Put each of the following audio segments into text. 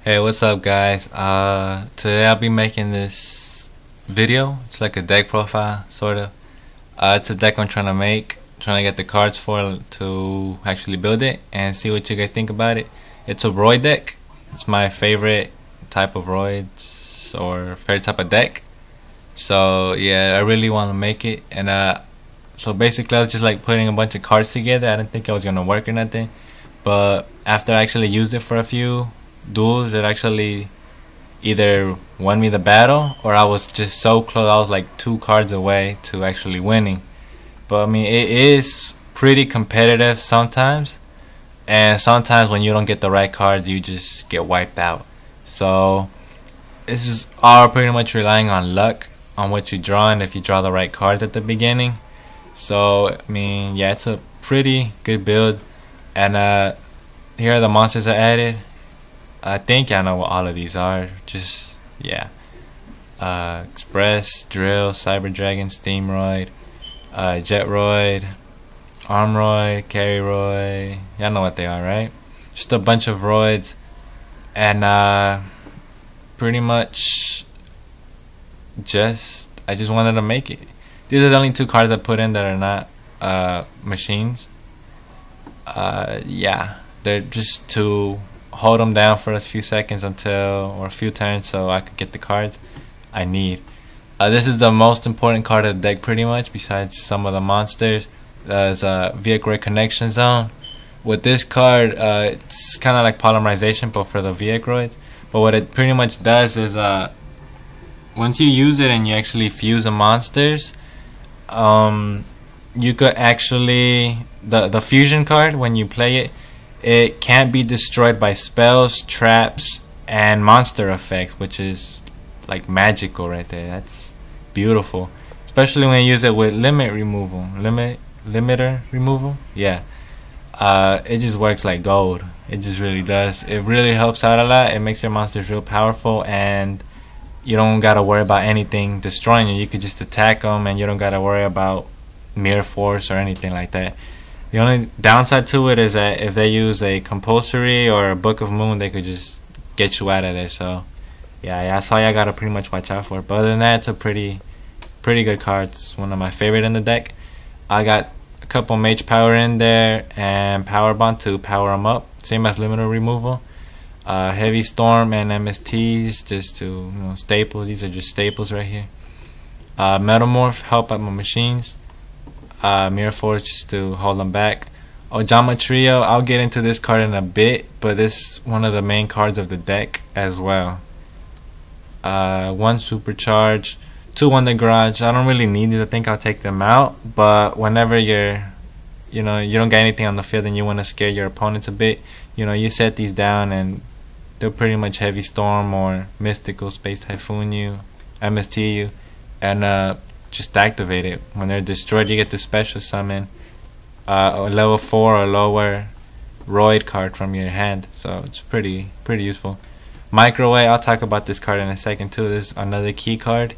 Hey, what's up, guys? Today I'll be making this video. It's like a deck profile, sort of. It's a deck I'm trying to make, trying to get the cards for to actually build it and see what you guys think about it. It's a Roid deck. It's my favorite type of Roids or favorite type of deck. So yeah, I really want to make it, and so basically I was just like putting a bunch of cards together. I didn't think it was gonna work or nothing, but after I actually used it for a few duels, it actually either won me the battle or I was just so close. I was like 2 cards away to actually winning. But I mean, it is pretty competitive sometimes, and sometimes when you don't get the right card, you just get wiped out. So this is all pretty much relying on luck, on what you draw, and if you draw the right cards at the beginning. So I mean, yeah, it's a pretty good build. And here are the monsters I added. I think I know what all of these are. Just yeah, Express, Drill, Cyber Dragon, Steamroid, Jetroid, Armroid, Carryroid. Y'all know what they are, right? Just a bunch of roids, and pretty much I just wanted to make it. These are the only 2 cards I put in that are not machines. Yeah, they're just to hold them down for a few seconds or a few turns so I could get the cards I need. This is the most important card of the deck pretty much, besides some of the monsters. There's a Vehicroid connection zone. With this card, it's kind of like polymerization but for the Vehicroids. But what it pretty much does is once you use it and you actually fuse the monsters, you could actually the fusion card, when you play it, it can't be destroyed by spells, traps, and monster effects, which is like magical right there. That's beautiful, especially when you use it with limiter removal. Yeah, it just works like gold. It just really does. It really helps out a lot. It makes your monsters real powerful, and you don't gotta worry about anything destroying you. You could just attack them, and you don't gotta worry about mirror force or anything like that. The only downside to it is that if they use a compulsory or a Book of Moon, they could just get you out of there. So yeah, that's all y'all gotta pretty much watch out for. But other than that, it's a pretty good card. It's one of my favorite in the deck. I got a couple mage power in there and power bond to power them up, same as limited removal. Heavy storm and MSTs just to staples. These are just staples right here. Metamorph help out my machines. Mirror Force just to hold them back. Ojama Trio, I'll get into this card in a bit, but this is one of the main cards of the deck as well. 1 Supercharge, 2 Wonder Garage. I don't really need these. I think I'll take them out, but whenever you don't get anything on the field and you want to scare your opponents a bit, you set these down and they'll pretty much Heavy Storm or Mystical Space Typhoon you, MST you, and just activate it. When they're destroyed, you get the special summon a level 4 or lower Roid card from your hand. So it's pretty useful. Microwave, I'll talk about this card in a second too. This is another key card.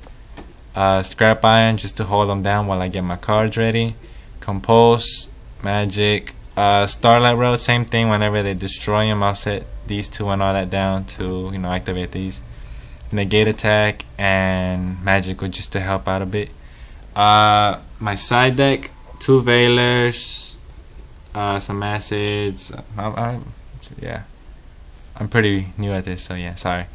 Scrap Iron just to hold them down while I get my cards ready. Compulse, Magic, Starlight Road, same thing. Whenever they destroy them, I'll set these 2 and all that down to activate these. Negate Attack and Magical just to help out a bit. My side deck, 2 Veilers, some Acids. Yeah, I'm pretty new at this, so yeah, sorry.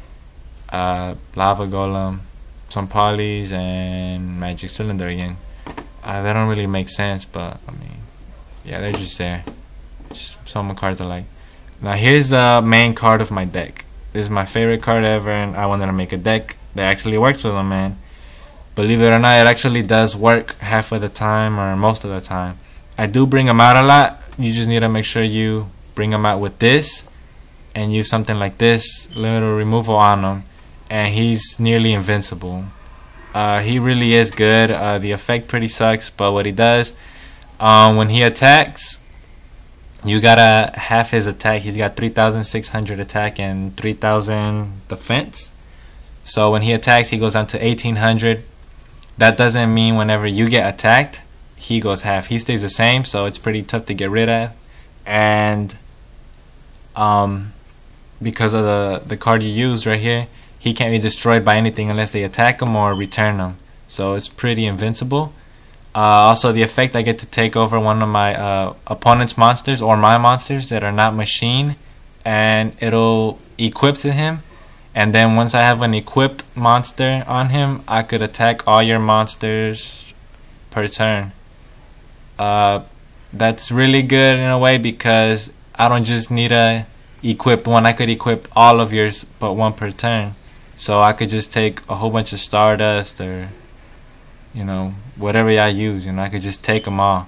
Lava Golem, some Polys, and Magic Cylinder again. They don't really make sense, but I mean, yeah, they're just there. Just some cards I like. Now here's the main card of my deck. This is my favorite card ever, and I wanted to make a deck that actually works with them, man. Believe it or not, it actually does work half of the time or most of the time. I do bring them out a lot. You just need to make sure you bring them out with this and use something like this, limited removal on him, and he's nearly invincible. He really is good. The effect pretty sucks, but what he does, when he attacks, you gotta half his attack. He's got 3,600 attack and 3,000 defense. So when he attacks, he goes down to 1,800. That doesn't mean whenever you get attacked, he goes half. He stays the same, so it's pretty tough to get rid of. And because of the card you use right here, he can't be destroyed by anything unless they attack him or return him. So it's pretty invincible. Also, the effect, I get to take over one of my opponent's monsters or my monsters that are not machine, and it'll equip to him. And then once I have an equipped monster on him, I could attack all your monsters per turn. That's really good in a way because I don't just need a equipped one. I could equip all of yours but one per turn. So I could just take a whole bunch of Stardust or, you know, whatever I use. You know, I could just take them all.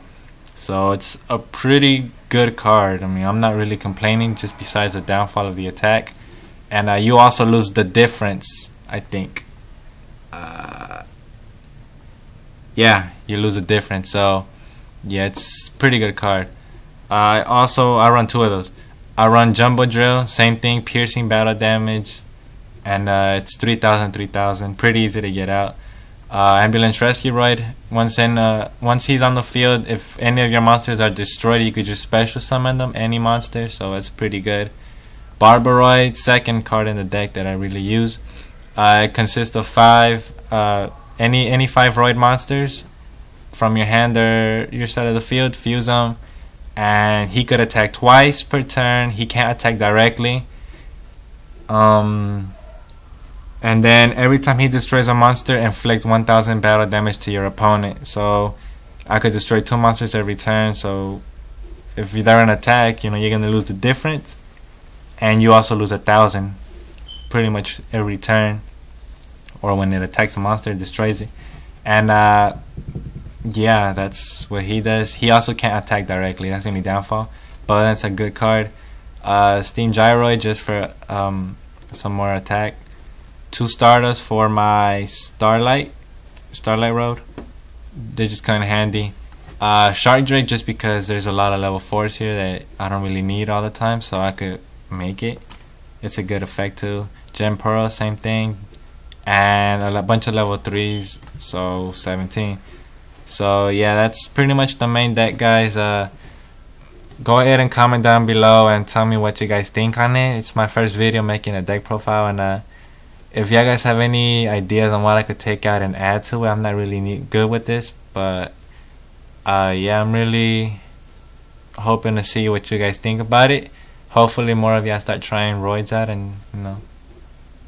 So it's a pretty good card. I mean, I'm not really complaining, just besides the downfall of the attack. And you also lose the difference, I think. Yeah, you lose the difference. So yeah, it's pretty good card. I run two of those. I run Jumbo Drill, same thing, piercing battle damage, and it's 3,000, 3,000. Pretty easy to get out. Ambulance Rescueroid. Once he's on the field, if any of your monsters are destroyed, you could just special summon them, any monster. So it's pretty good. Barbaroid, second card in the deck that I really use. It consists of any 5 Roid monsters from your hand or your side of the field. Fuse them, and he could attack twice per turn. He can't attack directly. And then every time he destroys a monster, inflict 1,000 battle damage to your opponent. So I could destroy 2 monsters every turn. So if they're an attack, you know, you're gonna lose the difference, and you also lose 1,000 pretty much every turn, or when it attacks a monster, it destroys it. And yeah, that's what he does. He also can't attack directly. That's the only downfall, but that's a good card. Steam Gyroid just for some more attack. 2 Stardust for my Starlight Road. They're just kind of handy. Shark Drake just because there's a lot of level 4s here that I don't really need all the time, so I could make it. It's a good effect too. Gem Pearl, same thing, and a bunch of level 3s, so 17. So yeah, that's pretty much the main deck, guys. Go ahead and comment down below and tell me what you guys think on it. It's my first video making a deck profile, and if you guys have any ideas on what I could take out and add to it, I'm not really good with this, but yeah, I'm really hoping to see what you guys think about it. Hopefully more of y'all start trying Roids out, and you know,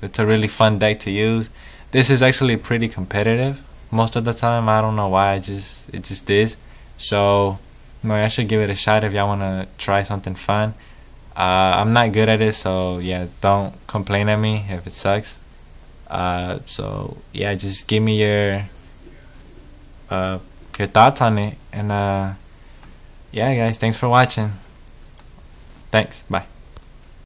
it's a really fun deck to use. This is actually pretty competitive most of the time. I don't know why, it just is. So you know, I should give it a shot if y'all want to try something fun. I'm not good at it, so yeah, don't complain at me if it sucks. So yeah, just give me your thoughts on it, and yeah guys, thanks for watching. Thanks, bye.